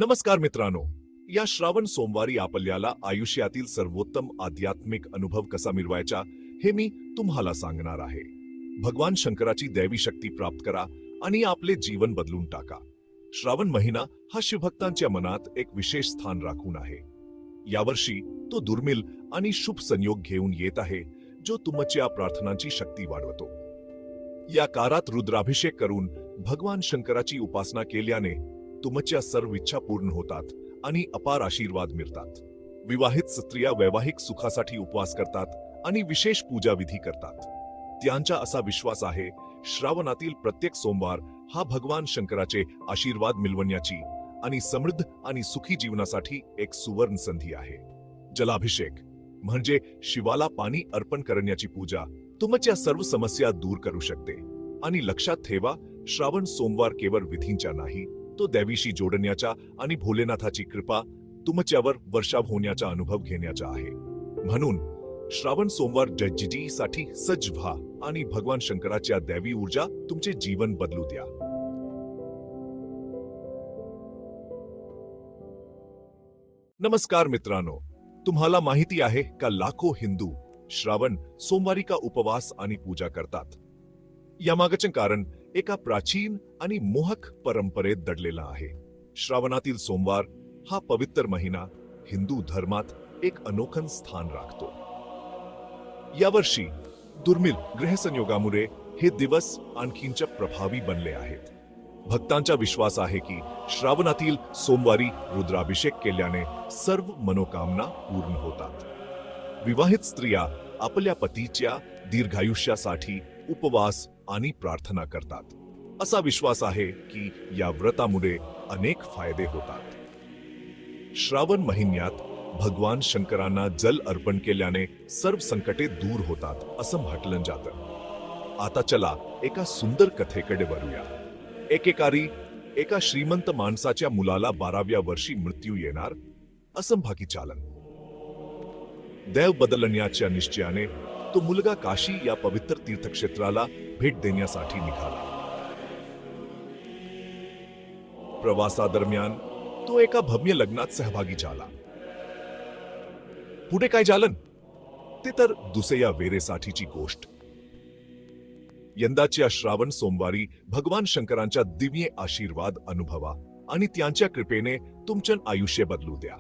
नमस्कार मित्रांनो, या श्रावण सोमवारी आपल्याला आयुष्यातील सर्वोत्तम आध्यात्मिक अनुभव कसा मिळवायचा हे मी तुम्हाला सांगणार आहे. भगवान शंकराची दैवी शक्ती प्राप्त करा आणि आपले जीवन बदलून टाका. श्रावण महिना हा शिवभक्तांच्या मनात एक विशेष स्थान राखून आहे. यावर्षी तो दुर्मिळ आणि शुभ संयोग घेऊन येत आहे, जो तुमच्या प्रार्थनांची शक्ती वाढवतो. या काळात रुद्राभिषेक करून भगवान शंकराची उपासना केल्याने तुमच्या सर्व इच्छा पूर्ण होतात आणि अपार आशीर्वाद मिळतात. विवाहित स्त्रिया वैवाहिक सुखासाठी उपवास करतात आणि विशेष पूजा विधी करतात. त्यांचा असा विश्वास आहे, श्रावणातील प्रत्येक सोमवार हा भगवान शंकराचे आशीर्वाद मिळवण्याची आणि समृद्ध आणि सुखी जीवनासाठी एक सुवर्ण संधी आहे. जलाभिषेक म्हणजे शिवाला पाणी अर्पण करण्याची पूजा तुमच्या सर्व समस्या दूर करू शकते. आणि लक्षात ठेवा, श्रावण सोमवार केवळ विधींचा नाही, तो देवीशी जोडण्याचा आणि भोलेनाथाची कृपा तुमच्यावर वर्षाव होण्याचा अनुभव घेण्याचा आहे. म्हणून श्रावण सोमवार जयजीसाठी सज्ज व्हा आणि भगवान शंकराच्या दैवी ऊर्जा तुमचे जीवन बदलू द्या. नमस्कार मित्रांनो, तुम्हाला माहिती आहे का लाखो हिंदू श्रावण सोमवारी का उपवास आणि पूजा करतात. यामागचे कारण एका प्राचीन आणि मोहक परंपरेत दडलेला आहे. श्रावणातील सोमवार हा पवित्र महिना हिंदू धर्मात एक अनोखं स्थान राखतो. यावर्षी दुर्मिळ ग्रहसंयोगामुळे हे दिवस आणखीनच प्रभावी बनले आहेत. भक्तांचा विश्वास आहे की श्रावणातील सोमवारी रुद्राभिषेक केल्याने सर्व मनोकामना पूर्ण होतात. विवाहित स्त्रिया आपल्या पतीच्या दीर्घायुष्यासाठी उपवास आणि प्रार्थना करतात. असा विश्वास आहे की या व्रतामुळे अनेक फायदे होतात. श्रावण महिन्यात भगवान शंकरांना जल अर्पण केल्याने सर्व संकटे दूर होतात असं म्हटलं जातं. आता चला एका सुंदर कथेकडे वळूया. एकेकाळी एका श्रीमंत माणसाच्या मुलाला 12व्या वर्षी मृत्यू येणार असं भाकी चालन. देव बदलण्याच्या निश्चयाने तो मुलगा काशी या पवित्र तीर्थक्षेत्राला भेट देण्यासाठी निघाला. प्रवासादरम्यान तो एका भव्य लग्नात सहभागी झाला. पुढे काय झालं ते तर दुसऱ्या वेळेसाठीची गोष्ट. यंदाच्या श्रावण सोमवारी भगवान शंकरांचा दिव्य आशीर्वाद अनुभवा आणि त्यांच्या कृपेने तुमचं आयुष्य बदलू द्या.